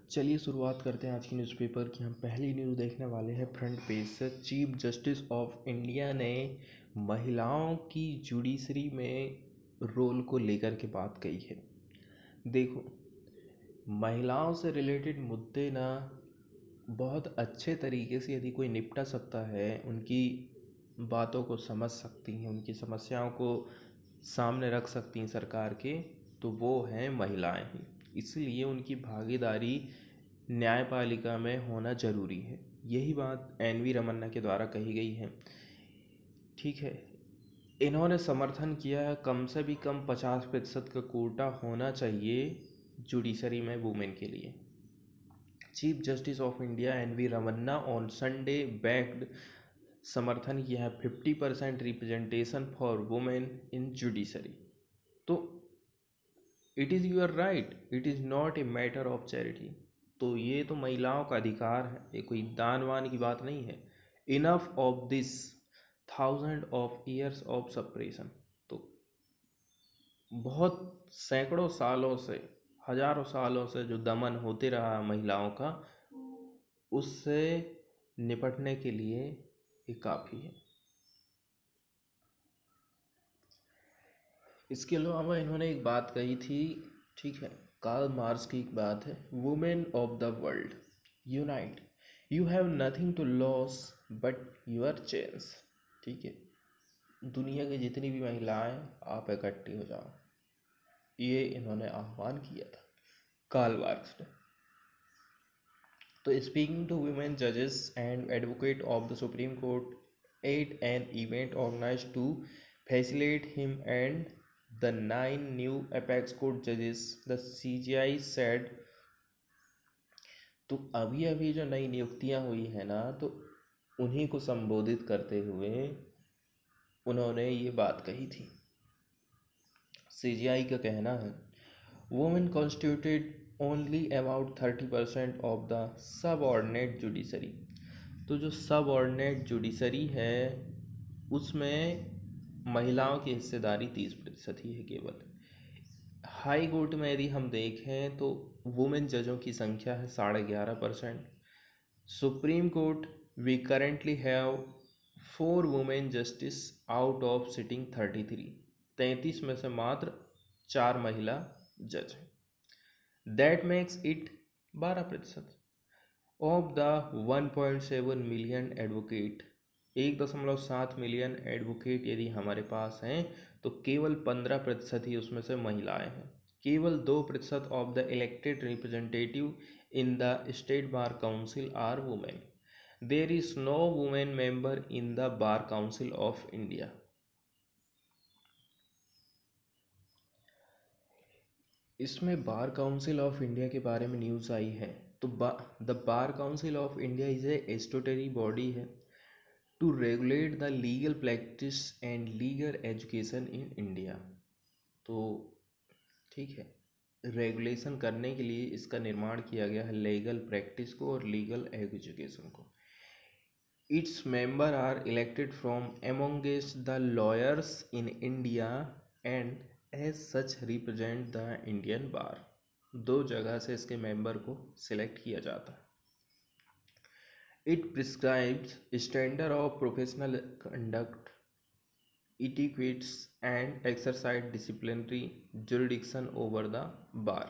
चलिए शुरुआत करते हैं आज की न्यूज़पेपर की। हम पहली न्यूज़ देखने वाले हैं फ्रंट पेज से। चीफ जस्टिस ऑफ इंडिया ने महिलाओं की जुडिशरी में रोल को लेकर के बात कही है। देखो, महिलाओं से रिलेटेड मुद्दे ना बहुत अच्छे तरीके से यदि कोई निपटा सकता है, उनकी बातों को समझ सकती हैं, उनकी समस्याओं को सामने रख सकती हैं सरकार के, तो वो हैं महिलाएं ही। इसलिए उनकी भागीदारी न्यायपालिका में होना जरूरी है। यही बात एन.वी. रमन्ना के द्वारा कही गई है। ठीक है, इन्होंने समर्थन किया है कम से भी कम 50% का कोटा होना चाहिए जुडिशरी में वुमेन के लिए। Chief justice of India N V. Ramana on Sunday backed समर्थन किया है 50% representation for women in judiciary. तो it is your right, it is not a matter of charity. तो ये तो महिलाओं का अधिकार है, ये कोई दान वान की बात नहीं है। Enough of this 1000 of suppression. तो बहुत सैकड़ों सालों से, हजारों सालों से जो दमन होते रहा महिलाओं का, उससे निपटने के लिए ये काफ़ी है। इसके अलावा इन्होंने एक बात कही थी, ठीक है, कार्ल मार्क्स की एक बात है, women of the world unite, you have nothing to lose but your change. ठीक है, दुनिया की जितनी भी महिलाएं, आप इकट्ठी हो जाओ, ये इन्होंने आह्वान किया था कार्ल मार्क्स ने। तो स्पीकिंग टू वुमेन जजेस and advocate of the Supreme Court at an event organised to facilitate him and the 9 new apex court judges, the CJI said। तो अभी जो नई नियुक्तियां हुई है ना, तो उन्हीं को संबोधित करते हुए उन्होंने ये बात कही थी। CJI का कहना है, women constituted only about 30% of the subordinate judiciary. तो जो सबऑर्डिनेट जुडिशरी है उसमें महिलाओं की हिस्सेदारी 30% ही है केवल। हाई कोर्ट में यदि हम देखें तो वुमेन जजों की संख्या है 11.5%। Supreme Court we currently have 4 women justice out of sitting 33 में से मात्र 4 महिला जज हैं। That makes it 12%। Of the 1.7 million advocate, 1.7 million advocate यदि हमारे पास हैं, तो केवल 15% ही उसमें से महिलाएं हैं। केवल 2% of the elected representative in the state bar council are women. There is no women member in the bar council of India. इसमें बार काउंसिल ऑफ इंडिया के बारे में न्यूज़ आई है। तो the bar council of India is a statutory body है to regulate the legal practice and legal education in India। तो ठीक है, रेगुलेशन करने के लिए इसका निर्माण किया गया है, लीगल प्रैक्टिस को और लीगल एजुकेशन को। Its member are elected from amongst the lawyers in India and as such represent the Indian bar. 2 जगह से इसके मेंबर को सिलेक्ट किया जाता है। It prescribes standard of professional conduct, etiquettes and exercise disciplinary jurisdiction over the bar।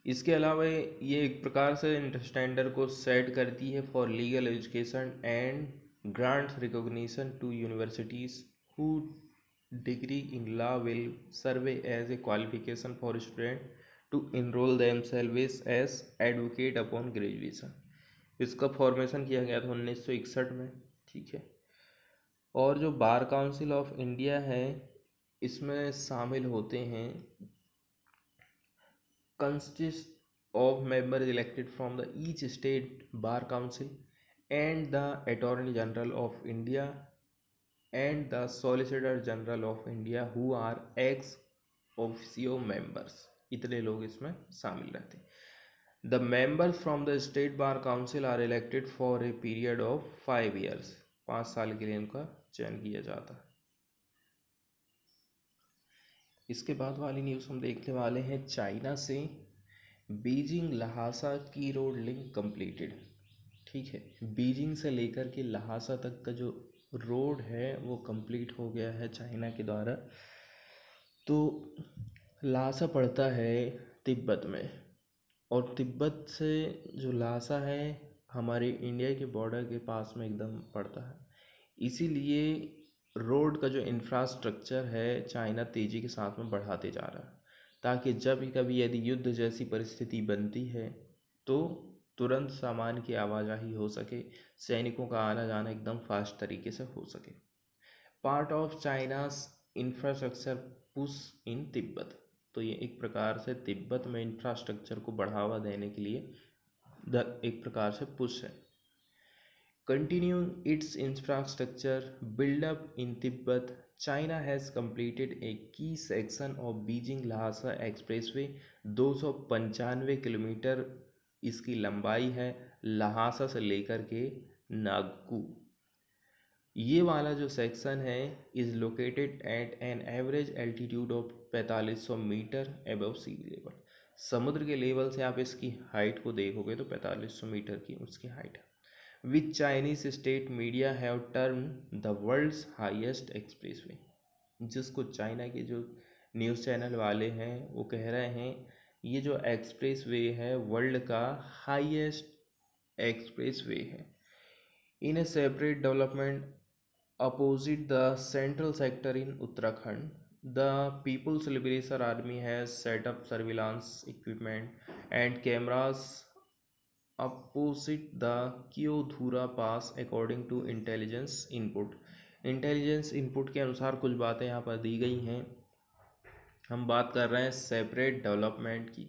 इसके अलावा ये एक प्रकार से स्टैंडर्ड को सेट करती है for legal education and grants recognition to universities who degree in law will serve as a qualification for student to enrol themselves as advocate upon graduation. इसका फॉर्मेशन किया गया था 1961 में। ठीक है, और जो बार काउंसिल ऑफ इंडिया है इसमें शामिल होते हैं consist of members elected from the each state bar council and the attorney general of India and the solicitor general of India who are ex officio members. इतने लोग इसमें शामिल रहते हैं। The members from the State Bar Council are elected for a period of 5 years। 5 साल के लिए इनका चयन किया जाता है। इसके बाद वाली न्यूज़ हम देखने वाले हैं चाइना से। बीजिंग लहासा की रोड लिंक कंप्लीटेड। ठीक है, बीजिंग से लेकर के लहासा तक का जो रोड है वो कंप्लीट हो गया है चाइना के द्वारा। तो लहासा पड़ता है तिब्बत में, और तिब्बत से जो लहासा है हमारे इंडिया के बॉर्डर के पास में एकदम पड़ता है। इसीलिए रोड का जो इंफ्रास्ट्रक्चर है चाइना तेज़ी के साथ में बढ़ाते जा रहा है, ताकि जब कभी यदि युद्ध जैसी परिस्थिति बनती है तो तुरंत सामान की आवाजाही हो सके, सैनिकों का आना जाना एकदम फास्ट तरीके से हो सके। Part of China's infrastructure push in Tibet. तो ये एक प्रकार से तिब्बत में इंफ्रास्ट्रक्चर को बढ़ावा देने के लिए एक प्रकार से पुश है। Continuing its infrastructure build-up in Tibet, China has completed a key section of Beijing-Lhasa Expressway। 295 kilometre इसकी लंबाई है, लहासा से लेकर के नागकू। ये वाला जो सेक्शन है is located at an average altitude of 4500 metre above sea level. समुद्र के लेवल से आप इसकी हाइट को देखोगे तो 4500 मीटर की उसकी हाइट है। which Chinese state media have termed the world's highest expressway। जिसको चाइना के जो न्यूज़ चैनल वाले हैं वो कह रहे हैं ये जो एक्सप्रेस वे है वर्ल्ड का हाईएस्ट एक्सप्रेस वे है। In a separate development opposite the central sector in Uttarakhand, the people's liberation army has set up surveillance equipment and cameras opposite the Kyodhura pass according to intelligence input. Intelligence input के अनुसार कुछ बातें यहाँ पर दी गई हैं। हम बात कर रहे हैं सेपरेट डेवलपमेंट की।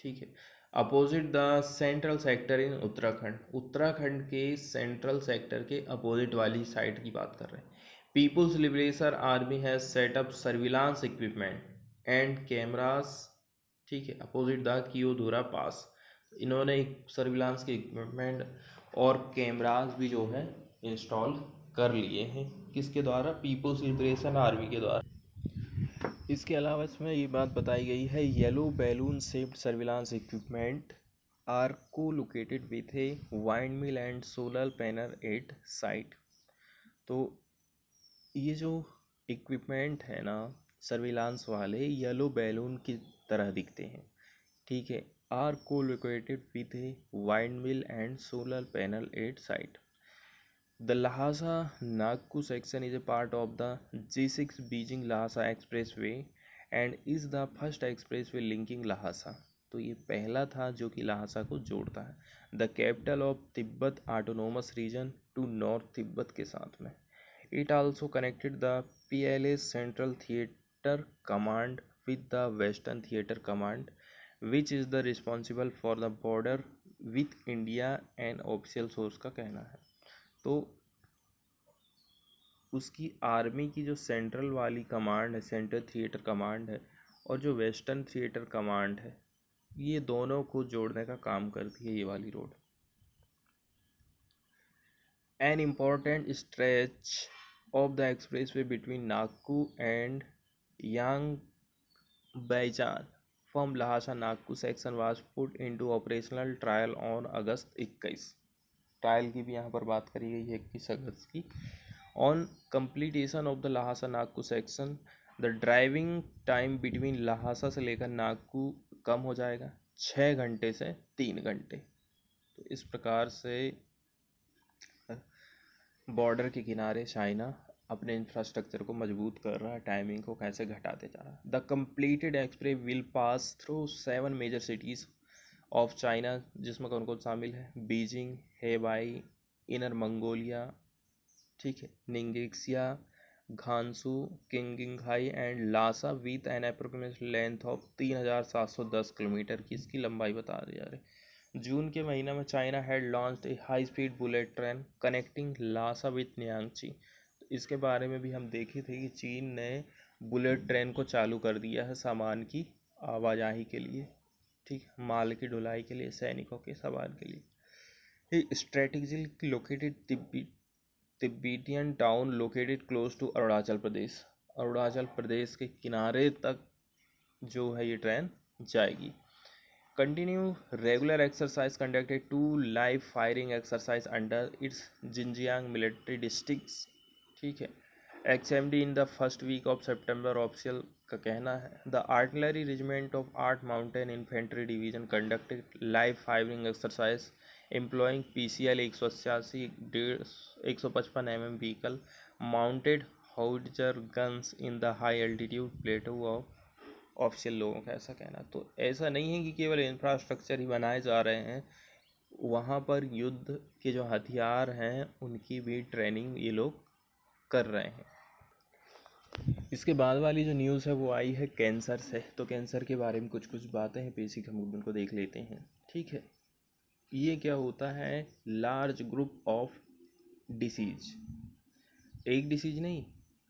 ठीक है, opposite the central sector in Uttarakhand, Uttarakhand के सेंट्रल सेक्टर के अपोजिट वाली साइड की बात कर रहे हैं। People's liberation army has set up surveillance equipment and cameras. ठीक है, अपोजिट द क्योधुरा पास, इन्होंने एक सर्विलांस के इक्विपमेंट और कैमरास भी जो है इंस्टॉल कर लिए हैं। किसके द्वारा? पीपुल्स लिबरेशन आर्मी के द्वारा। इसके अलावा इसमें ये बात बताई गई है yellow balloon shaped surveillance equipment are co-located with a windmill and solar panel at site. तो ये जो इक्विपमेंट है ना सर्विलांस वाले, येलो बैलून की तरह दिखते हैं। ठीक है, are co-located with a windmill and solar panel at site. The Lhasa Nagpur section is a part of the G6 Beijing Lhasa Expressway and is the first expressway linking Lhasa। तो ये पहला था जो कि लहासा को जोड़ता है the capital of Tibet Autonomous Region to north Tibet के साथ में। It also connected the PLA Central Theatre Command with the Western Theatre Command which is the responsible for the border with India and official source का कहना है। तो उसकी army की जो सेंट्रल वाली कमांड है, सेंट्रल थिएटर कमांड है, और जो वेस्टर्न थिएटर कमांड है, ये दोनों को जोड़ने का काम करती है ये वाली road. An important stretch of the expressway between Nagqu and Yangbajain from Lhasa Nagqu section was put into operational trial on August 21। Trial की भी यहाँ पर बात करी गई है 21 अगस्त की। On completion of the Lhasa Nagqu section the driving time between Lhasa से लेकर नागकू कम हो जाएगा 6 घंटे से 3 घंटे। तो इस प्रकार से बॉर्डर के किनारे चाइना अपने इंफ्रास्ट्रक्चर को मजबूत कर रहा है, टाइमिंग को कैसे घटाते जा रहा है। The completed express will pass through 7 major cities of China, जिसमें कौन कौन शामिल है? बीजिंग, हेबाई, इनर मंगोलिया, ठीक है, निंगेक्सिया, घानसू, किंगिंगहाई and Lhasa with an approximate length of 3710 kilometre की इसकी लंबाई बता रही है। जून के महीने में China had launched a high speed bullet train connecting Lhasa with Nyingchi. तो इसके बारे में भी हम देखे थे कि चीन ने बुलेट ट्रेन को चालू कर दिया है सामान की आवाजाही के लिए, ठीक, माल की ढुलाई के लिए, सैनिकों के सामान के लिए। Strategically located Tibetan town located close to Arunachal Pradesh, Arunachal Pradesh के किनारे तक जो है ये ट्रेन जाएगी। Continue regular exercise conducted 2 live firing exercise under its Xinjiang military districts. ठीक है. XMD in the first week of September official का कहना है. The artillery regiment of 8 mountain infantry division conducted live firing exercise employing PCL 188 155 mm vehicle mounted howitzer guns in the high altitude plateau of official लोगों का ऐसा कहना. तो ऐसा नहीं है कि केवल इंफ्रास्ट्रक्चर ही बनाए जा रहे हैं, वहाँ पर युद्ध के जो हथियार हैं उनकी भी ट्रेनिंग ये लोग कर रहे हैं. इसके बाद वाली जो न्यूज़ है वो आई है कैंसर से. तो कैंसर के बारे में कुछ बातें हैं, बेसिक हम उनको देख लेते हैं. ठीक है. ये क्या होता है? Large group of disease. एक डिसीज नहीं,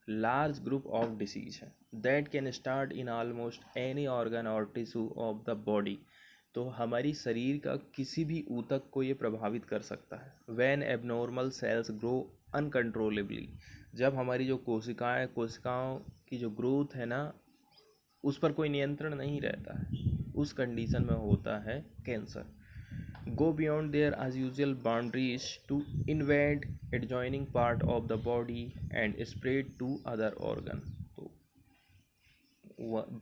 लार्ज ग्रुप ऑफ डिसीज है that can start in almost any organ और टिश्यू ऑफ द बॉडी. तो हमारी शरीर का किसी भी ऊतक को ये प्रभावित कर सकता है. When abnormal cells grow uncontrollably. जब हमारी जो कोशिकाओं की जो ग्रोथ है ना, उस पर कोई नियंत्रण नहीं रहता है, उस कंडीशन में होता है cancer. Go beyond their as usual boundaries to invade adjoining part of the body and spread to other organ. तो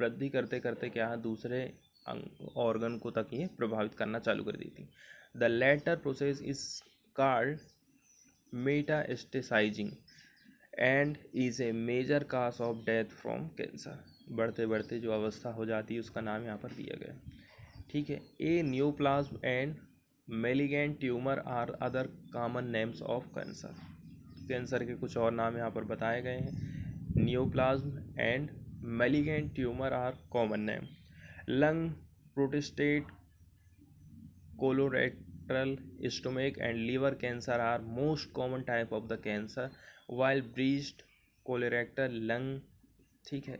वृद्धि करते करते क्या है, दूसरे ऑर्गन को तक ये प्रभावित करना चालू कर देती. The latter process is called metastasizing and is a major cause of death from cancer. बढ़ते बढ़ते जो अवस्था हो जाती है उसका नाम यहाँ पर दिया गया. ठीक है. A neoplasm and malignant tumour are other common names of cancer. Cancer के कुछ और नाम यहाँ पर बताए गए हैं. Neoplasm and malignant tumour are common name. Lung, prostate, colorectal, stomach and liver cancer are most common type of the cancer, while breast, colorectal, lung, ठीक है,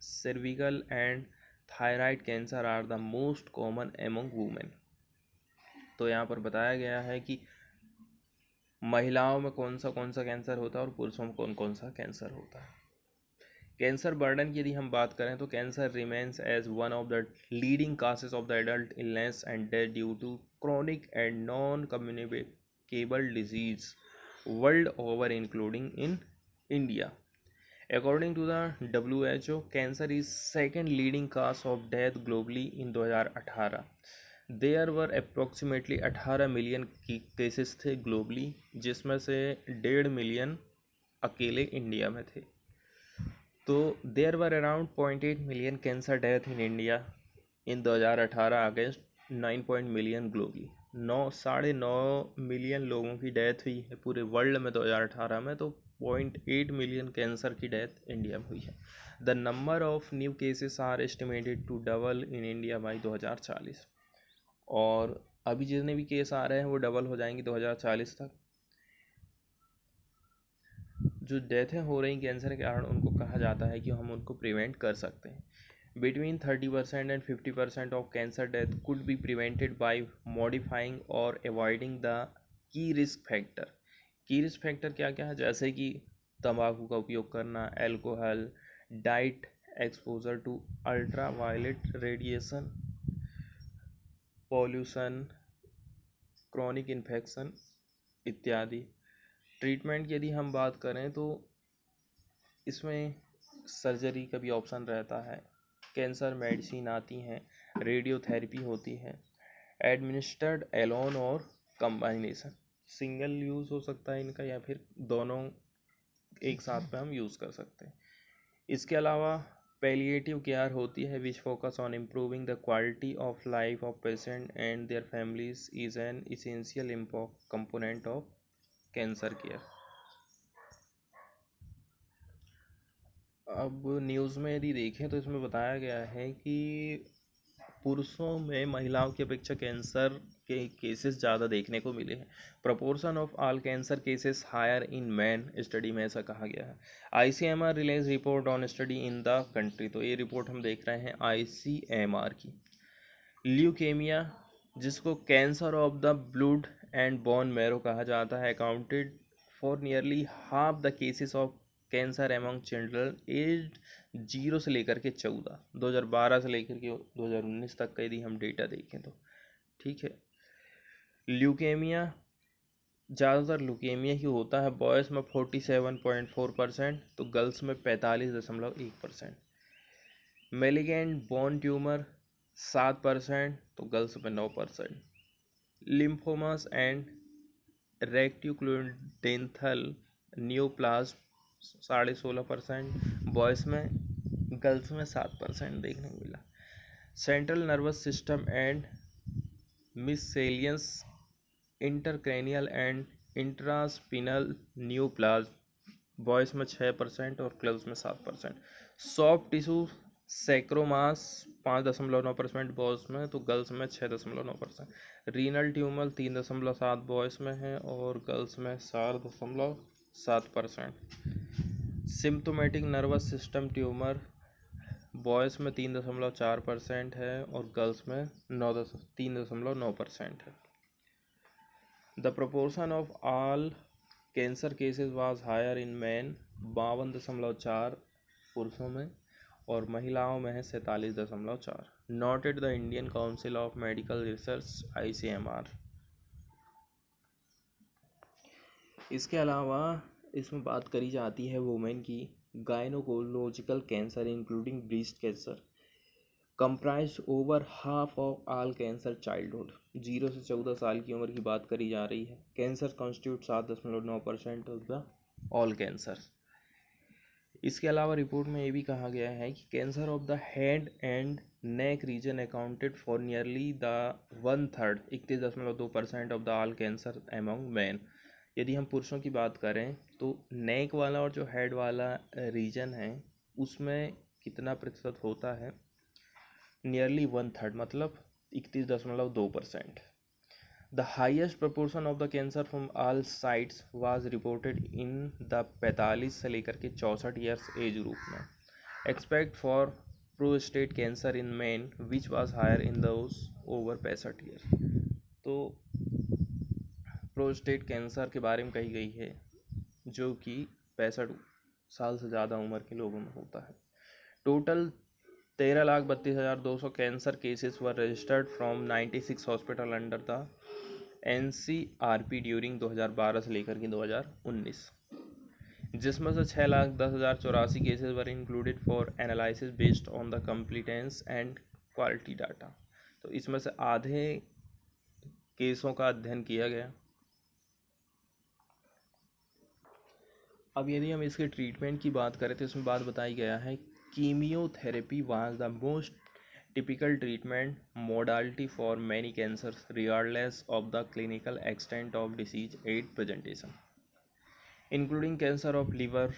cervical and thyroid cancer are the most common among women. तो यहाँ पर बताया गया है कि महिलाओं में कौन सा कैंसर होता है और पुरुषों में कौन सा कैंसर होता है. कैंसर बर्डन की यदि हम बात करें तो cancer remains as one of the leading causes of the adult illness and death due to chronic and non-communicable disease world over including in India. According to the WHO, cancer is second leading cause of death globally in 2018. There were approximately 18 million की cases थे globally, जिसमें से 1.5 million अकेले India में थे. तो there were around 0.8 million cancer death in India in 2018 against 9 million globally. 9.5 million लोगों की डेथ हुई है पूरे वर्ल्ड में 2018 में, तो 0.8 मिलियन कैंसर की डेथ इंडिया में हुई है. The number of new cases are estimated to double in India by 2040. और अभी जितने भी केस आ रहे हैं वो डबल हो जाएंगे 2040 तक. जो डेथें हो रही कैंसर के कारण उनको कहा जाता है कि हम उनको प्रिवेंट कर सकते हैं. Between 30% and 50% of cancer death could be prevented by modifying और avoiding the key risk factor. Key risk factor क्या क्या है? जैसे कि तंबाकू का उपयोग करना, alcohol, diet, exposure to ultraviolet radiation, pollution, chronic infection इत्यादि. ट्रीटमेंट की यदि हम बात करें तो इसमें सर्जरी का भी ऑप्शन रहता है. कैंसर मेडिसिन आती हैं, रेडियोथेरेपी होती है, एडमिनिस्टर्ड एलोन और कम्बाइनेशन. सिंगल यूज़ हो सकता है इनका या फिर दोनों एक साथ में हम यूज़ कर सकते हैं. इसके अलावा पैलिएटिव केयर होती है which focus on improving the quality of life of patient and their families is an essential component of cancer care. अब न्यूज़ में यदि देखें तो इसमें बताया गया है कि पुरुषों में महिलाओं की अपेक्षा कैंसर के केसेस ज़्यादा देखने को मिले हैं. Proportion of all cancer cases higher in man, study में ऐसा कहा गया है. ICMR release report on study in the country. तो ये रिपोर्ट हम देख रहे हैं ICMR की. ल्यूकेमिया, जिसको cancer of the blood and bone marrow कहा जाता है, accounted for nearly half the cases of cancer among children age 0 से लेकर के 14, 2012 से लेकर के 2019 तक का यदि हम डेटा देखें तो, ठीक है। ल्यूकेमिया, ज़्यादातर ल्यूकेमिया ही होता है बॉयज़ में 47.4%, तो गर्ल्स में 45.1%। मेलिगेंट बोन ट्यूमर 7%, तो गर्ल्स में 9%। Lymphomas and reticuloendothelial neoplasm 16.5%, boys में, गर्ल्स में 7% देखने को मिला। Central nervous system and miscellaneous intracranial and intraspinal neoplasm, boys में 6% और गर्ल्स में 7%। सॉफ्ट टिश्यू सैक्रोमास 5.9% बॉयज़ में, तो गर्ल्स में 6.9%। रीनल ट्यूमर 3.7 बॉयज़ में है और गर्ल्स में 4.7%। Symptomatic nervous system tumour boys में 3.4% है और गर्ल्स में 3.9% है। The proportion of all cancer cases was higher in man, 52.4 पुरुषों में और महिलाओं में है 47.4। Noted the Indian Council of Medical Research ICMR। इसके अलावा इसमें बात करी जाती है वुमेन की। Gynaecological cancer including breast cancer comprise over half of all cancer childhood, 0 से 14 साल की उम्र की बात करी जा रही है। Cancer constitute 7.9% of the all cancer. इसके अलावा रिपोर्ट में ये भी कहा गया है कि cancer of the head and neck region accounted for nearly the 1/3, 31.2% of the all cancer among man. यदि हम पुरुषों की बात करें तो नेक वाला और जो हेड वाला रीजन है उसमें कितना प्रतिशत होता है, नियरली 1/3 मतलब 31.2%। The highest proportion of the cancer from all sites was reported in the 45 से लेकर के 64 years एज ग्रुप में। Except for prostate cancer in men which was higher in those over 65 years। तो प्रोस्टेट कैंसर के बारे में कही गई है जो कि 65 साल से ज़्यादा उम्र के लोगों में होता है। Total 13,32,200 cancer cases were registered from 96 hospital under the NCRP during 2012 से लेकर के 2019, जिसमें से 6,10,084 cases were included for analysis based on the completeness and quality data. तो इसमें से आधे केसों का अध्ययन किया गया। अब यदि हम इसके ट्रीटमेंट की बात करें तो इसमें बात बताई गया है chemotherapy was the most typical treatment modality for many cancers regardless of the clinical extent of disease at presentation, including cancer of liver,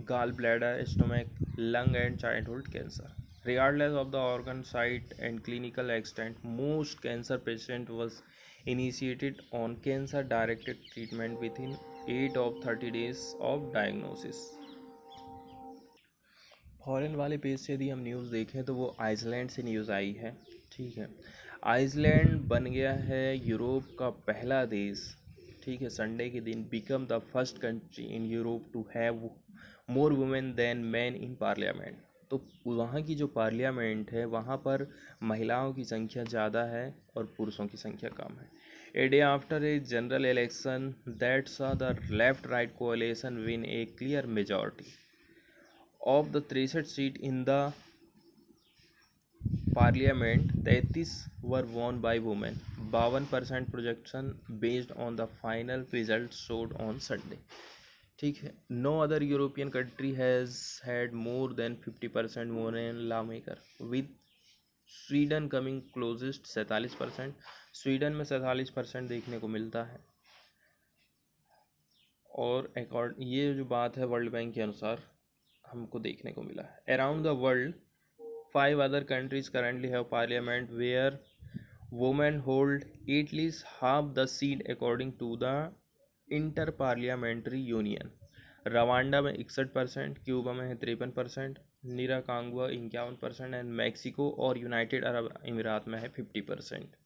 gallbladder, stomach, lung and childhood cancer. Regardless of the organ site and clinical extent, most cancer patient was initiated on cancer directed treatment within 8 of 30 days of diagnosis. Foreign वाले page से यदि हम news देखें तो वो Iceland से news आई है, ठीक है। आइसलैंड बन गया है यूरोप का पहला देश, ठीक है। संडे के दिन become the first country in Europe to have more women than man in parliament. तो वहाँ की जो पार्लियामेंट है वहाँ पर महिलाओं की संख्या ज़्यादा है और पुरुषों की संख्या कम है। A day after a general election that saw the left right coalition win a clear majority of the 63 seat in the parliament, 33 were won by women, 52% projection based on the final results showed on Sunday, ठीक है। No other European country has had more than 50% women lawmaker, with Sweden coming closest 47%। Sweden में 47% देखने को मिलता है। और ये जो बात है वर्ल्ड बैंक के अनुसार हमको देखने को मिला है। Around the world 5 other countries currently have parliament where women hold at least half the seat according to the Inter Parliamentary Union. Rwanda में 61%, क्यूबा में है 53%, निराकांगवा 51% एंड मैक्सिको और यूनाइटेड अरब अमीरात में है 50%।